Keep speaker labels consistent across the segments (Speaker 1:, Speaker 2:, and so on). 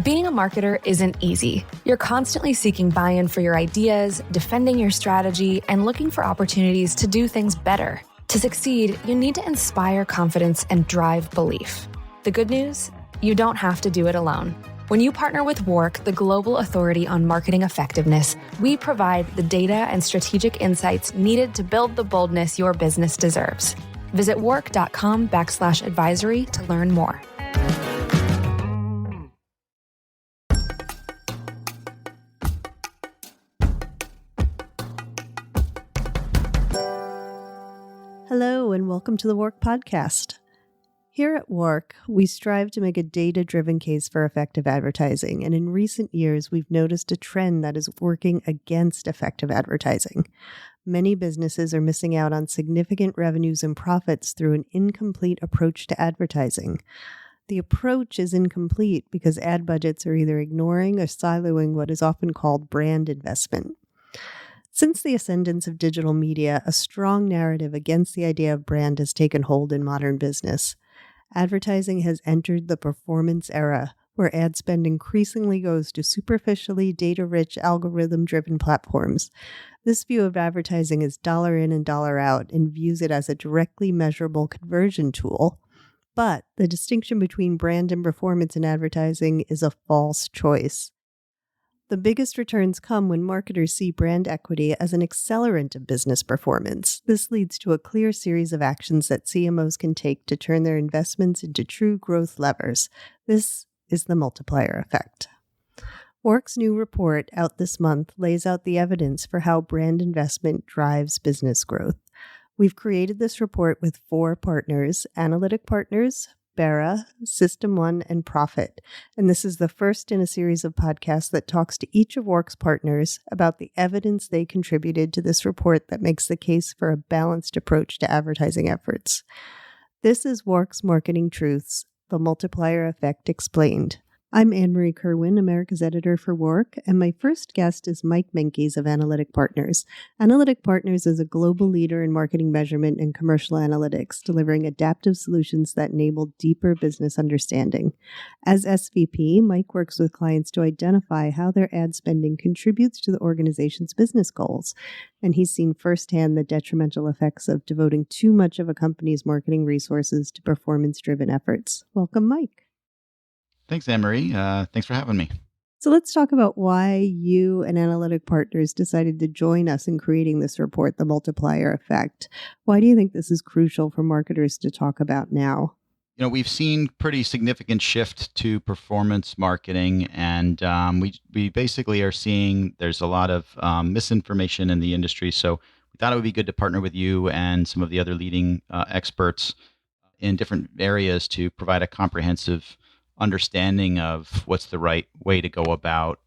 Speaker 1: Being a marketer isn't easy. You're constantly seeking buy-in for your ideas, defending your strategy, and looking for opportunities to do things better. To succeed, you need to inspire confidence and drive belief. The good news? You don't have to do it alone. When you partner with WARC, the global authority on marketing effectiveness, we provide the data and strategic insights needed to build the boldness your business deserves. Visit warc.com/advisory to learn more.
Speaker 2: Hello, and welcome to the WARC Podcast. Here at WARC, we strive to make a data-driven case for effective advertising, and in recent years, we've noticed a trend that is working against effective advertising. Many businesses are missing out on significant revenues and profits through an incomplete approach to advertising. The approach is incomplete because ad budgets are either ignoring or siloing what is often called brand investment. Since the ascendance of digital media, a strong narrative against the idea of brand has taken hold in modern business. Advertising has entered the performance era, where ad spend increasingly goes to superficially data-rich, algorithm-driven platforms. This view of advertising is dollar in and dollar out and views it as a directly measurable conversion tool. But the distinction between brand and performance in advertising is a false choice. The biggest returns come when marketers see brand equity as an accelerant of business performance. This leads to a clear series of actions that CMOs can take to turn their investments into true growth levers. This is the Multiplier Effect. WARC's new report out this month lays out the evidence for how brand investment drives business growth. We've created this report with 4 partners: Analytic Partners, Bera, System 1, and Profit. And this is the first in a series of podcasts that talks to each of WARC's partners about the evidence they contributed to this report that makes the case for a balanced approach to advertising efforts. This is WARC's Marketing Truths, the Multiplier Effect Explained. I'm Ann Marie Kerwin, America's editor for WARC, and my first guest is Mike Menkes of Analytic Partners. Analytic Partners is a global leader in marketing measurement and commercial analytics, delivering adaptive solutions that enable deeper business understanding. As SVP, Mike works with clients to identify how their ad spending contributes to the organization's business goals, and he's seen firsthand the detrimental effects of devoting too much of a company's marketing resources to performance-driven efforts. Welcome, Mike.
Speaker 3: Thanks, Ann Marie. Thanks for having me.
Speaker 2: So let's talk about why you and Analytic Partners decided to join us in creating this report, the Multiplier Effect. Why do you think this is crucial for marketers to talk about now?
Speaker 3: You know, we've seen pretty significant shift to performance marketing, and we basically are seeing there's a lot of misinformation in the industry. So we thought it would be good to partner with you and some of the other leading experts in different areas to provide a comprehensive understanding of what's the right way to go about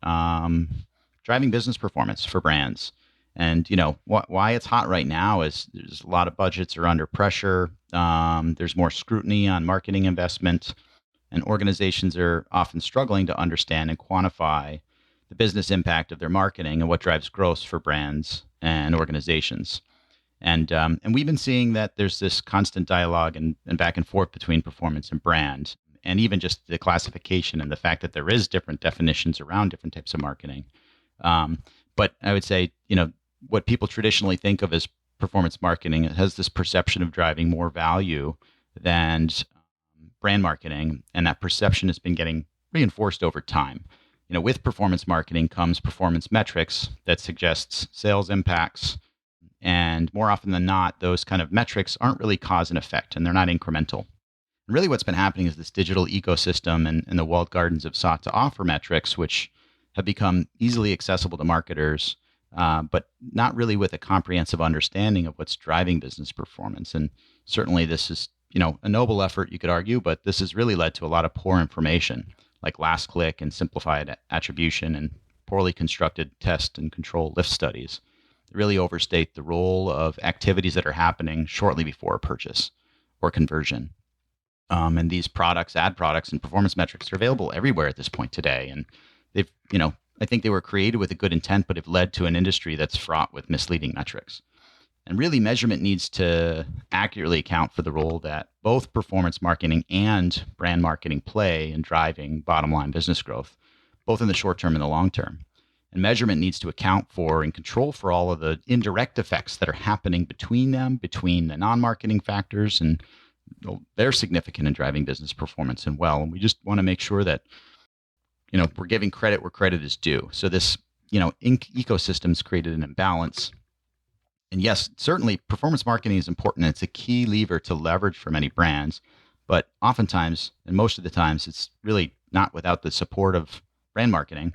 Speaker 3: driving business performance for brands. And, you know, why it's hot right now is there's a lot of budgets are under pressure. There's more scrutiny on marketing investment, and organizations are often struggling to understand and quantify the business impact of their marketing and what drives growth for brands and organizations. And we've been seeing that there's this constant dialogue and back and forth between performance and brand. And even just the classification and the fact that there is different definitions around different types of marketing. But I would say, you know, what people traditionally think of as performance marketing, it has this perception of driving more value than brand marketing. And that perception has been getting reinforced over time. You know, with performance marketing comes performance metrics that suggests sales impacts. And more often than not, those kind of metrics aren't really cause and effect, and they're not incremental. Really what's been happening is this digital ecosystem and the walled gardens have sought to offer metrics which have become easily accessible to marketers, but not really with a comprehensive understanding of what's driving business performance. And certainly this is, you know, a noble effort, you could argue, but this has really led to a lot of poor information, like last click and simplified attribution and poorly constructed test and control lift studies. They really overstate the role of activities that are happening shortly before a purchase or conversion. And these products, ad products and performance metrics are available everywhere at this point today. And they've, you know, I think they were created with a good intent, but have led to an industry that's fraught with misleading metrics. And really measurement needs to accurately account for the role that both performance marketing and brand marketing play in driving bottom line business growth. both in the short term and the long term. And measurement needs to account for and control for all of the indirect effects that are happening between them, between the non-marketing factors, and they're significant in driving business performance and well. And we just want to make sure that, we're giving credit where credit is due. So this, ecosystem's created an imbalance. And yes, certainly performance marketing is important. It's a key lever to leverage for many brands, but oftentimes, and most of the times, it's really not without the support of brand marketing,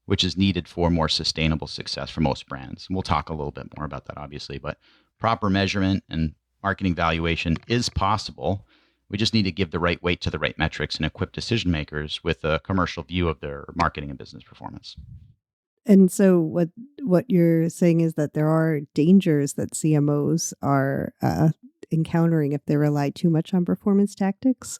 Speaker 3: which is needed for more sustainable success for most brands. And we'll talk a little bit more about that, obviously, but proper measurement and marketing valuation is possible. We just need to give the right weight to the right metrics and equip decision makers with a commercial view of their marketing and business performance.
Speaker 2: And so what you're saying is that there are dangers that CMOs are encountering if they rely too much on performance tactics?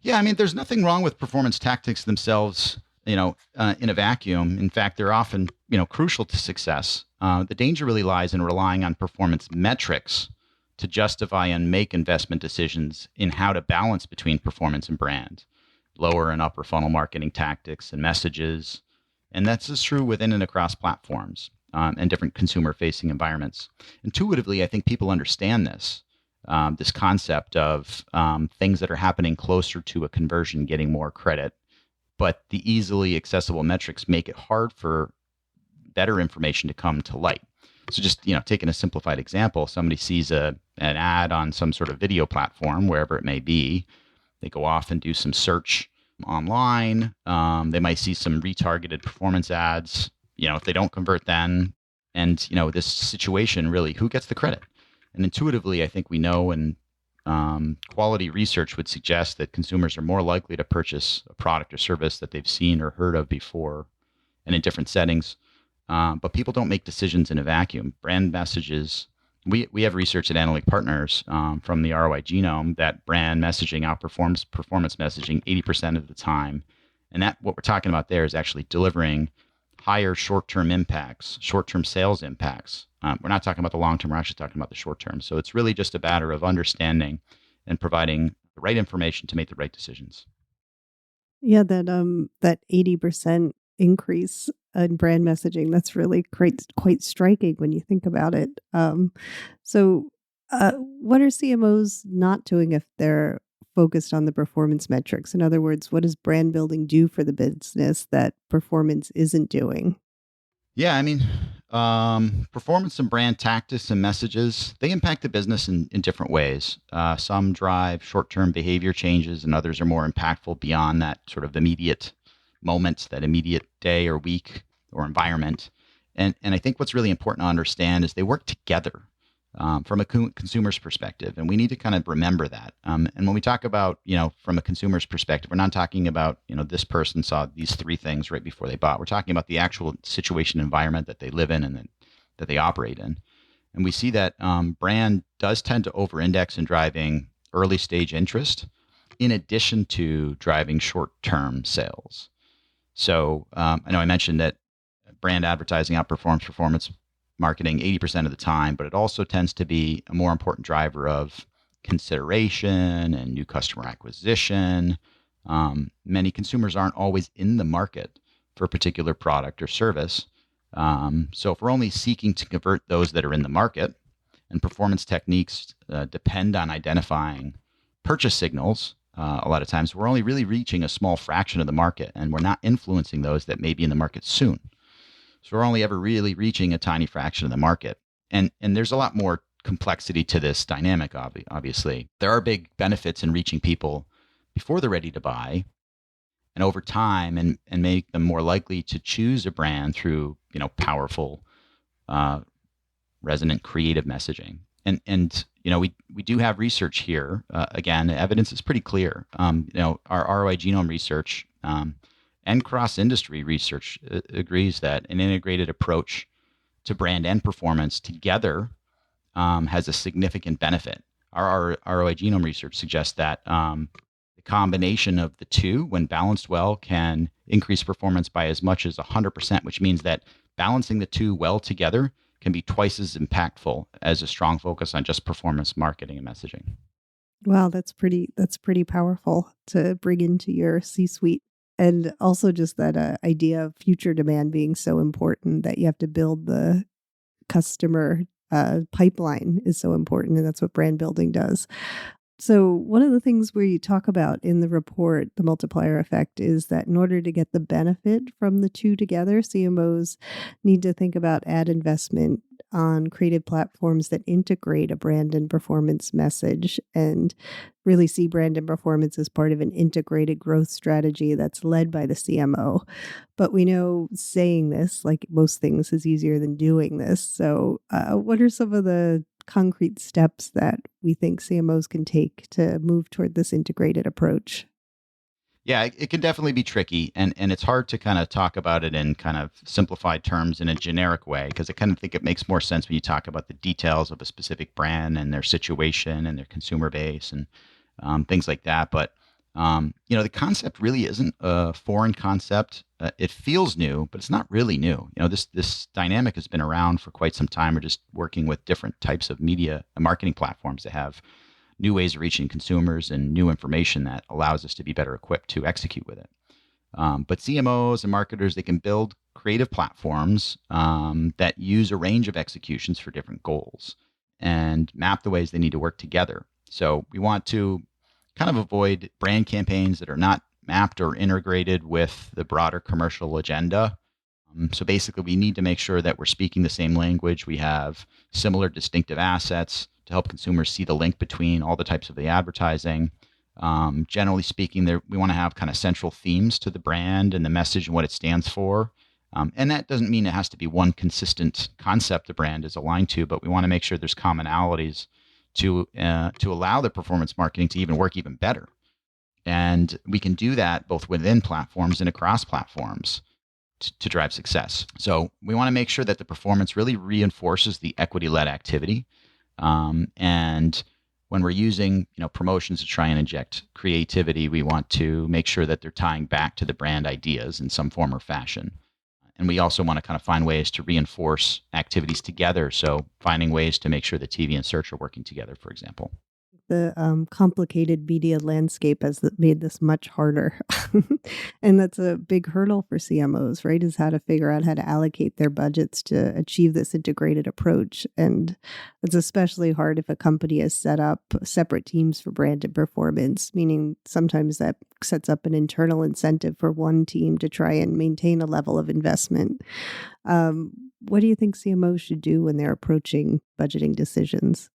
Speaker 3: Yeah, I mean, there's nothing wrong with performance tactics themselves, in a vacuum. In fact, they're often, crucial to success. The danger really lies in relying on performance metrics to justify and make investment decisions in how to balance between performance and brand, lower and upper funnel marketing tactics and messages. And that's as true within and across platforms and different consumer-facing environments. Intuitively, I think people understand this concept of things that are happening closer to a conversion getting more credit, but the easily accessible metrics make it hard for better information to come to light. So just, taking a simplified example, somebody sees an ad on some sort of video platform, wherever it may be. They go off and do some search online. They might see some retargeted performance ads. If they don't convert then, and, this situation really, who gets the credit? And intuitively, I think we know, and quality research would suggest that consumers are more likely to purchase a product or service that they've seen or heard of before and in different settings. But people don't make decisions in a vacuum. Brand messages, we have research at Analytic Partners from the ROI Genome that brand messaging outperforms performance messaging 80% of the time. And that what we're talking about there is actually delivering higher short-term impacts, short-term sales impacts. We're not talking about the long-term, we're actually talking about the short-term. So it's really just a matter of understanding and providing the right information to make the right decisions.
Speaker 2: Yeah, that 80% increase in brand messaging, that's really quite striking when you think about it. So what are CMOs not doing if they're focused on the performance metrics? In other words, what does brand building do for the business that performance isn't doing?
Speaker 3: Yeah, I mean, performance and brand tactics and messages, they impact the business in different ways. Some drive short-term behavior changes, and others are more impactful beyond that sort of immediate moment, that immediate day or week or environment. And I think what's really important to understand is they work together from a consumer's perspective. And we need to kind of remember that. And when we talk about, from a consumer's perspective, we're not talking about, this person saw these three things right before they bought. We're talking about the actual situation environment that they live in and that they operate in. And we see that brand does tend to over-index in driving early stage interest in addition to driving short-term sales. So I know I mentioned that brand advertising outperforms performance marketing 80% of the time, but it also tends to be a more important driver of consideration and new customer acquisition. Many consumers aren't always in the market for a particular product or service. So if we're only seeking to convert those that are in the market, and performance techniques depend on identifying purchase signals, a lot of times we're only really reaching a small fraction of the market, and we're not influencing those that may be in the market soon. So we're only ever really reaching a tiny fraction of the market. And there's a lot more complexity to this dynamic, obviously. There are big benefits in reaching people before they're ready to buy and over time, and make them more likely to choose a brand through, powerful, resonant, creative messaging. And we do have research here. Again, evidence is pretty clear. Our ROI Genome research and cross-industry research agrees that an integrated approach to brand and performance together has a significant benefit. Our ROI Genome research suggests that the combination of the two, when balanced well, can increase performance by as much as 100%, which means that balancing the two well together can be twice as impactful as a strong focus on just performance marketing and messaging.
Speaker 2: Wow, that's pretty powerful to bring into your C-suite. And also just that idea of future demand being so important that you have to build the customer pipeline is so important. And that's what brand building does. So one of the things we talk about in the report, the multiplier effect, is that in order to get the benefit from the two together, CMOs need to think about ad investment on creative platforms that integrate a brand and performance message and really see brand and performance as part of an integrated growth strategy that's led by the CMO. But we know saying this, like most things, is easier than doing this. So what are some of the concrete steps that we think CMOs can take to move toward this integrated approach?
Speaker 3: Yeah, it can definitely be tricky, and it's hard to kind of talk about it in kind of simplified terms in a generic way, because I kind of think it makes more sense when you talk about the details of a specific brand and their situation and their consumer base and things like that. But the concept really isn't a foreign concept. It feels new, but it's not really new. This dynamic has been around for quite some time. We're just working with different types of media and marketing platforms that have new ways of reaching consumers and new information that allows us to be better equipped to execute with it. But CMOs and marketers, they can build creative platforms that use a range of executions for different goals and map the ways they need to work together. So we want to kind of avoid brand campaigns that are not mapped or integrated with the broader commercial agenda. So basically, we need to make sure that we're speaking the same language. We have similar distinctive assets to help consumers see the link between all the types of the advertising. Generally speaking, we want to have kind of central themes to the brand and the message and what it stands for. And that doesn't mean it has to be one consistent concept the brand is aligned to, but we want to make sure there's commonalities to allow the performance marketing to even work even better. And we can do that both within platforms and across platforms to drive success. So we want to make sure that the performance really reinforces the equity-led activity. And when we're using promotions to try and inject creativity, we want to make sure that they're tying back to the brand ideas in some form or fashion. And we also want to kind of find ways to reinforce activities together. So finding ways to make sure that TV and search are working together, for example.
Speaker 2: The complicated media landscape has made this much harder. And that's a big hurdle for CMOs, right? Is how to figure out how to allocate their budgets to achieve this integrated approach. And it's especially hard if a company has set up separate teams for brand and performance, meaning sometimes that sets up an internal incentive for one team to try and maintain a level of investment. What do you think CMOs should do when they're approaching budgeting decisions?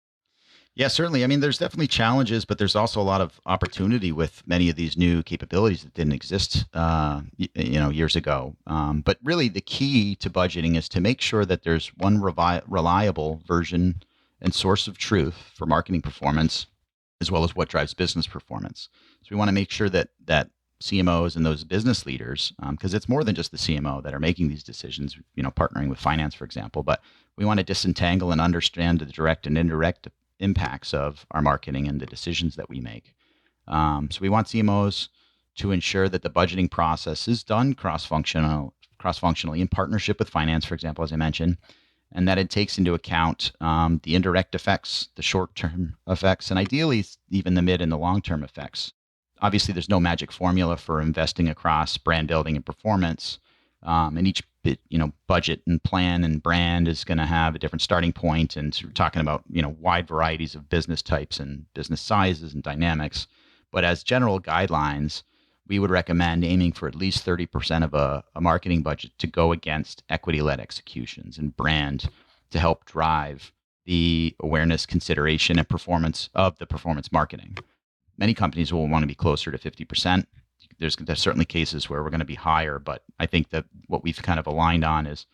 Speaker 3: Yeah, certainly. I mean, there's definitely challenges, but there's also a lot of opportunity with many of these new capabilities that didn't exist, years ago. But really, the key to budgeting is to make sure that there's one reliable version and source of truth for marketing performance, as well as what drives business performance. So we want to make sure that CMOs and those business leaders, because it's more than just the CMO that are making these decisions, partnering with finance, for example, but we want to disentangle and understand the direct and indirect impacts of our marketing and the decisions that we make. So we want CMOs to ensure that the budgeting process is done cross-functionally in partnership with finance, for example, as I mentioned, and that it takes into account the indirect effects, the short-term effects, and ideally even the mid and the long-term effects. Obviously, there's no magic formula for investing across brand building and performance, and each budget and plan and brand is going to have a different starting point. And so we're talking about, wide varieties of business types and business sizes and dynamics. But as general guidelines, we would recommend aiming for at least 30% of a marketing budget to go against equity-led executions and brand to help drive the awareness, consideration, and performance of the performance marketing. Many companies will want to be closer to 50%. There's certainly cases where we're going to be higher, but I think that what we've kind of aligned on is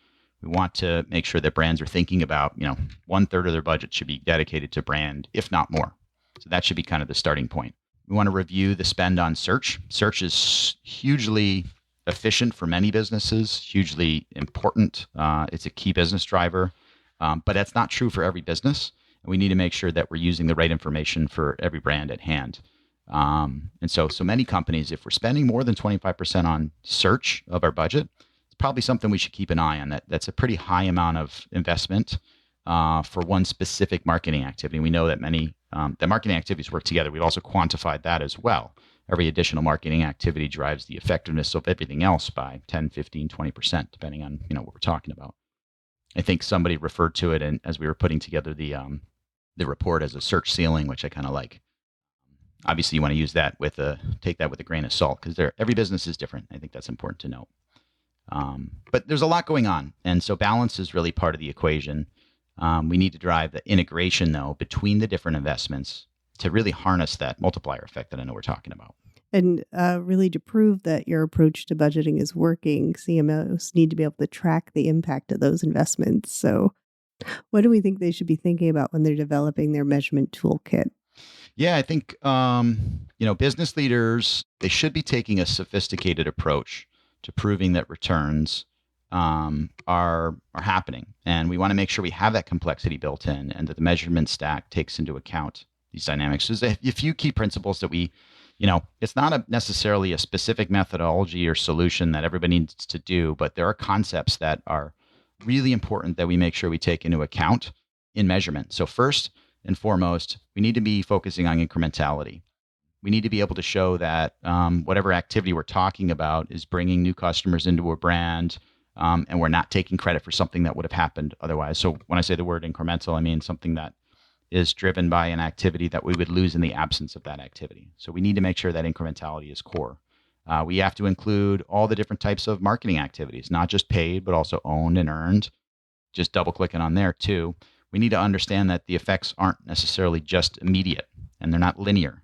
Speaker 3: we want to make sure that brands are thinking about, 1/3 of their budget should be dedicated to brand, if not more. So that should be kind of the starting point. We want to review the spend on search. Search is hugely efficient for many businesses, hugely important. It's a key business driver, but that's not true for every business. And we need to make sure that we're using the right information for every brand at hand. And so many companies, if we're spending more than 25% on search of our budget, it's probably something we should keep an eye on. That's a pretty high amount of investment for one specific marketing activity. We know that many the marketing activities work together. We've also quantified that as well. every additional marketing activity drives the effectiveness of everything else by 10, 15, 20%, depending on, what we're talking about. I think somebody referred to it, and as we were putting together the report, as a search ceiling, which I kind of like. Obviously, you want to use that take that with a grain of salt, because every business is different. I think that's important to note. But there's a lot going on, and so balance is really part of the equation. We need to drive the integration, though, between the different investments to really harness that multiplier effect that I know we're talking about.
Speaker 2: And really, to prove that your approach to budgeting is working, CMOs need to be able to track the impact of those investments. So what do we think they should be thinking about when they're developing their measurement toolkit?
Speaker 3: Yeah, I think, business leaders, they should be taking a sophisticated approach to proving that returns are happening. And we want to make sure we have that complexity built in, and that the measurement stack takes into account these dynamics. There's a few key principles that it's not necessarily a specific methodology or solution that everybody needs to do, but there are concepts that are really important that we make sure we take into account in measurement. So first and foremost, we need to be focusing on incrementality. We need to be able to show that whatever activity we're talking about is bringing new customers into a brand, and we're not taking credit for something that would have happened otherwise. So when I say the word incremental, I mean something that is driven by an activity that we would lose in the absence of that activity. So we need to make sure that incrementality is core. We have to include all the different types of marketing activities, not just paid, but also owned and earned. Just double clicking on there too. We need to understand that the effects aren't necessarily just immediate, and they're not linear.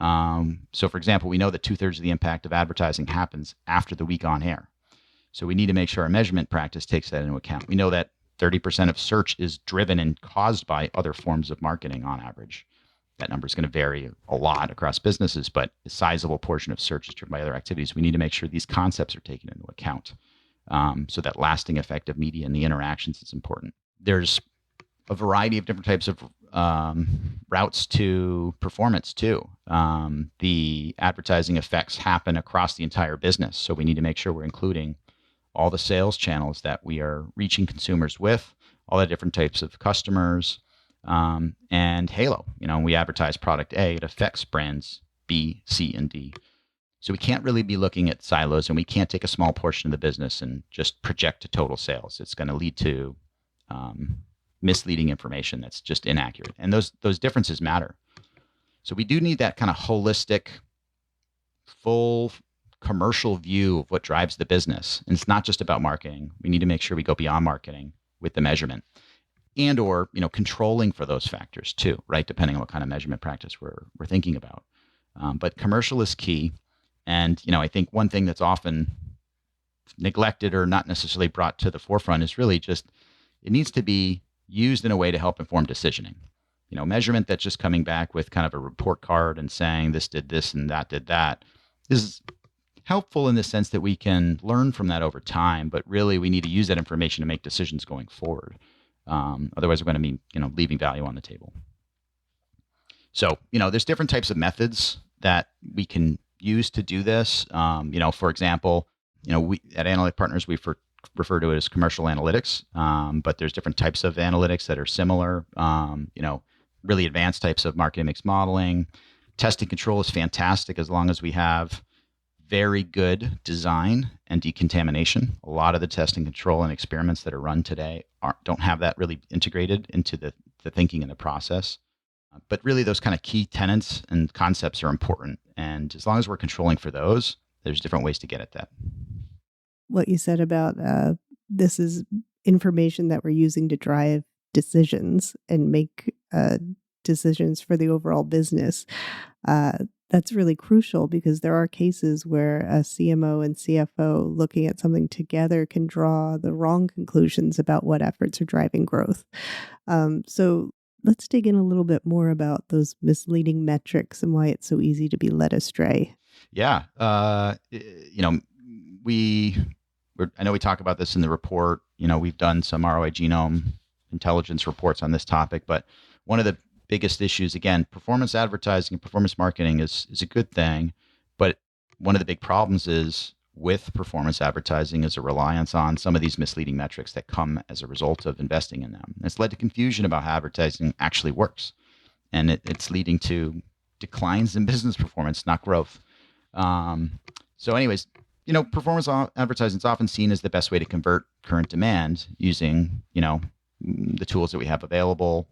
Speaker 3: So for example, we know that 2/3 of the impact of advertising happens after the week on air. So we need to make sure our measurement practice takes that into account. We know that 30% of search is driven and caused by other forms of marketing on average. That number is going to vary a lot across businesses, but a sizable portion of search is driven by other activities. We need to make sure these concepts are taken into account. So that lasting effect of media and the interactions is important. There's a variety of different types of routes to performance too. The advertising effects happen across the entire business. So we need to make sure we're including all the sales channels that we are reaching consumers with, all the different types of customers, and Halo. We advertise product A, it affects brands B, C, and D. So we can't really be looking at silos, and we can't take a small portion of the business and just project to total sales. It's going to lead to misleading information that's just inaccurate. And those differences matter. So we do need that kind of holistic, full commercial view of what drives the business. And it's not just about marketing. We need to make sure we go beyond marketing with the measurement and or controlling for those factors too, right? Depending on what kind of measurement practice we're thinking about. But commercial is key. And I think one thing that's often neglected or not necessarily brought to the forefront is really just it needs to be used in a way to help inform decisioning. Measurement that's just coming back with kind of a report card and saying this did this and that did that is helpful in the sense that we can learn from that over time, but really we need to use that information to make decisions going forward. Otherwise, we're going to be, leaving value on the table. So, there's different types of methods that we can use to do this. For example, we at Analytic Partners, we refer to it as commercial analytics, but there's different types of analytics that are similar. Really advanced types of marketing mix modeling. Test and control is fantastic as long as we have very good design and decontamination. A lot of the test and control and experiments that are run today don't have that really integrated into the thinking and the process. But really those kind of key tenets and concepts are important. And as long as we're controlling for those, there's different ways to get at that.
Speaker 2: What you said about this is information that we're using to drive decisions and make decisions for the overall business. That's really crucial because there are cases where a CMO and CFO looking at something together can draw the wrong conclusions about what efforts are driving growth. So let's dig in a little bit more about those misleading metrics and why it's so easy to be led astray.
Speaker 3: Yeah. I know we talk about this in the report. We've done some ROI Genome intelligence reports on this topic, but one of the biggest issues, again, performance advertising and performance marketing is a good thing, but one of the big problems is with performance advertising is a reliance on some of these misleading metrics that come as a result of investing in them. It's led to confusion about how advertising actually works, and it's leading to declines in business performance, not growth. So anyways, performance advertising is often seen as the best way to convert current demand using, the tools that we have available,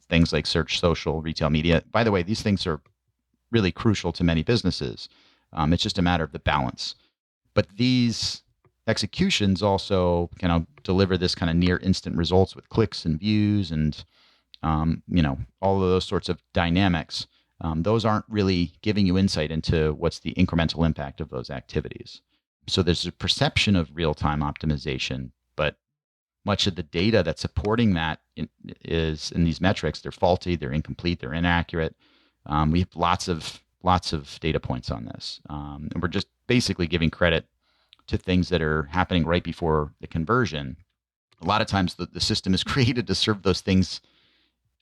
Speaker 3: things like search, social, retail media. By the way, these things are really crucial to many businesses. It's just a matter of the balance. But these executions also deliver this kind of near instant results with clicks and views and, all of those sorts of dynamics. Those aren't really giving you insight into what's the incremental impact of those activities. So there's a perception of real-time optimization, but much of the data that's supporting that is in these metrics. They're faulty, they're incomplete, they're inaccurate. We have lots of data points on this, and we're just basically giving credit to things that are happening right before the conversion. A lot of times the system is created to serve those things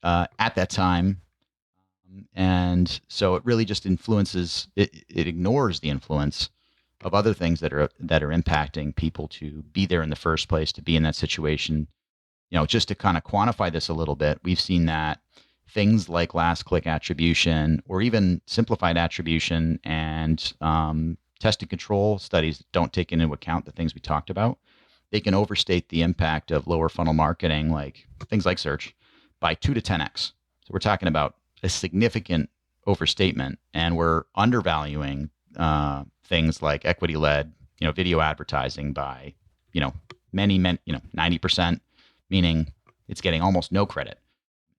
Speaker 3: at that time. And so it really just influences, it ignores the influence of other things that are impacting people to be there in the first place, to be in that situation. Just to kind of quantify this a little bit, we've seen that things like last click attribution or even simplified attribution and test and control studies that don't take into account the things we talked about, they can overstate the impact of lower funnel marketing, like things like search, by 2 to 10x. So we're talking about a significant overstatement, and we're undervaluing things like equity-led, video advertising by, many, 90%, meaning it's getting almost no credit.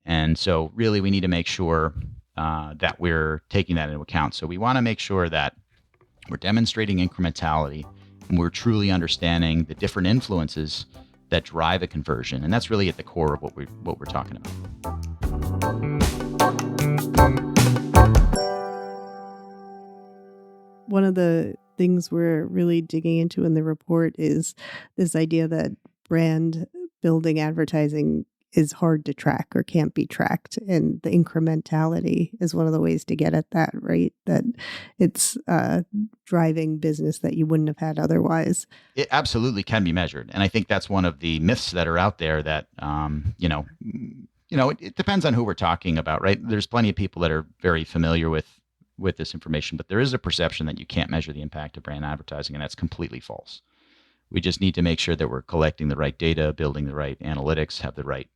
Speaker 3: And so really we need to make sure that we're taking that into account. So we want to make sure that we're demonstrating incrementality and we're truly understanding the different influences that drive a conversion. And that's really at the core of what we're talking about.
Speaker 2: One of the things we're really digging into in the report is this idea that brand building advertising is hard to track or can't be tracked. And the incrementality is one of the ways to get at that, right? That it's driving business that you wouldn't have had otherwise.
Speaker 3: It absolutely can be measured. And I think that's one of the myths that are out there that, it depends on who we're talking about, right? There's plenty of people that are very familiar with this information, but there is a perception that you can't measure the impact of brand advertising, and that's completely false. We just need to make sure that we're collecting the right data, building the right analytics, have the right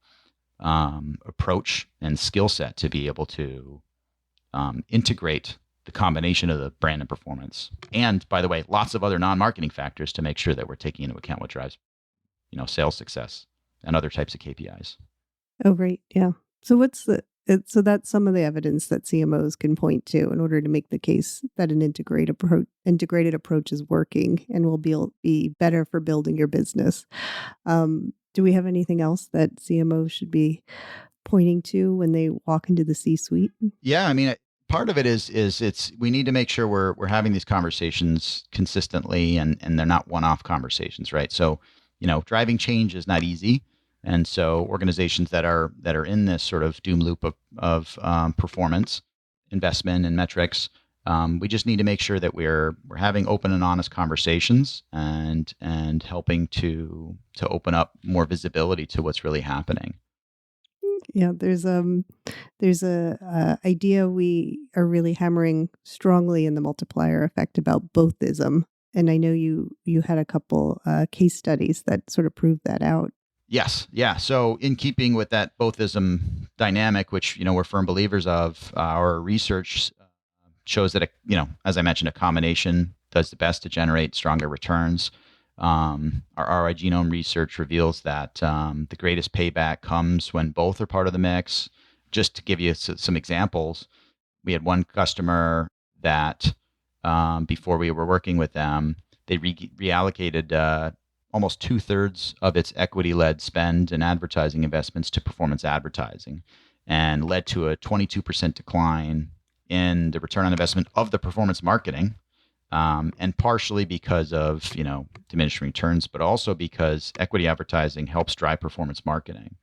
Speaker 3: approach and skill set to be able to integrate the combination of the brand and performance. And by the way, lots of other non-marketing factors to make sure that we're taking into account what drives, sales success and other types of KPIs.
Speaker 2: Oh, great. Yeah. So so that's some of the evidence that CMOs can point to in order to make the case that an integrated approach is working and will be better for building your business. Do we have anything else that CMOs should be pointing to when they walk into the C-suite?
Speaker 3: Yeah, I mean, part of it is we need to make sure we're having these conversations consistently and they're not one-off conversations, right? So, driving change is not easy. And so organizations that are in this sort of doom loop of performance, investment, and metrics, we just need to make sure that we're having open and honest conversations and helping to open up more visibility to what's really happening.
Speaker 2: Yeah, there's a idea we are really hammering strongly in the Multiplier Effect about bothism, and I know you had a couple case studies that sort of proved that out.
Speaker 3: Yes. Yeah. So in keeping with that bothism dynamic, which, we're firm believers of, our research shows that, as I mentioned, a combination does the best to generate stronger returns. Our ROI Genome research reveals that the greatest payback comes when both are part of the mix. Just to give you some examples, we had one customer that before we were working with them, they reallocated almost 2/3 of its equity-led spend and advertising investments to performance advertising, and led to a 22% decline in the return on investment of the performance marketing, and partially because of diminishing returns, but also because equity advertising helps drive performance marketing.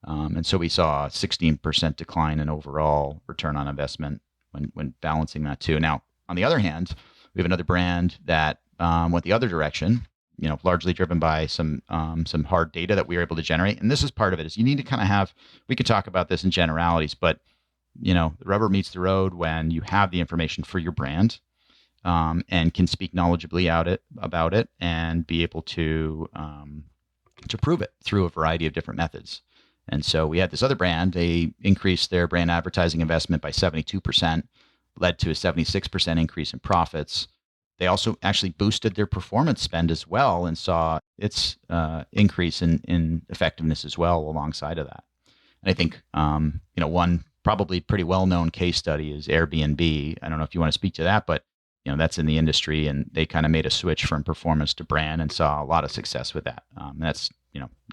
Speaker 3: And so we saw a 16% decline in overall return on investment when balancing that too. Now, on the other hand, we have another brand that went the other direction, largely driven by some hard data that we were able to generate. And this is part of it, is you need to kind of we could talk about this in generalities, but the rubber meets the road when you have the information for your brand. and can speak knowledgeably about it and be able to prove it through a variety of different methods. And so we had this other brand, they increased their brand advertising investment by 72%, led to a 76% increase in profits. They also actually boosted their performance spend as well and saw its increase in effectiveness as well alongside of that. And I think, one probably pretty well-known case study is Airbnb. I don't know if you want to speak to that, but that's in the industry, and they kind of made a switch from performance to brand and saw a lot of success with that. That's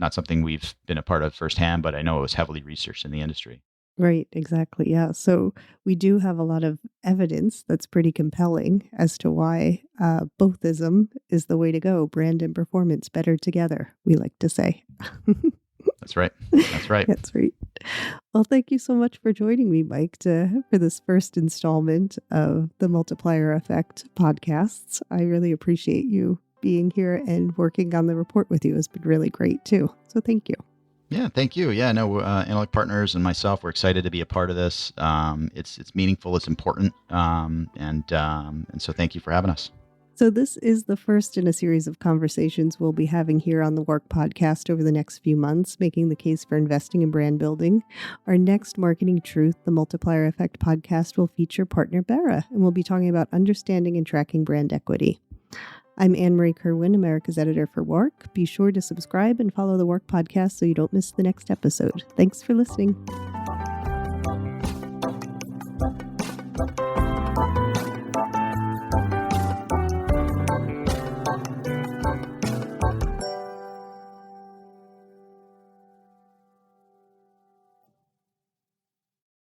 Speaker 3: not something we've been a part of firsthand, but I know it was heavily researched in the industry.
Speaker 2: Right, exactly. Yeah. So we do have a lot of evidence that's pretty compelling as to why bothism is the way to go. Brand and performance better together, we like to say.
Speaker 3: That's right. That's right.
Speaker 2: That's right. Well, thank you so much for joining me, Mike, for this first installment of the Multiplier Effect podcasts. I really appreciate you being here, and working on the report with you has been really great too. So thank you.
Speaker 3: Yeah, thank you. Yeah, no, Analytic Partners and myself, we're excited to be a part of this. It's meaningful, it's important, and so thank you for having us.
Speaker 2: So this is the first in a series of conversations we'll be having here on the WARC Podcast over the next few months, making the case for investing in brand building. Our next Marketing Truth, the Multiplier Effect podcast, will feature partner Barra, and we'll be talking about understanding and tracking brand equity. I'm Ann Marie Kerwin, America's editor for WARC. Be sure to subscribe and follow the WARC Podcast so you don't miss the next episode. Thanks for listening.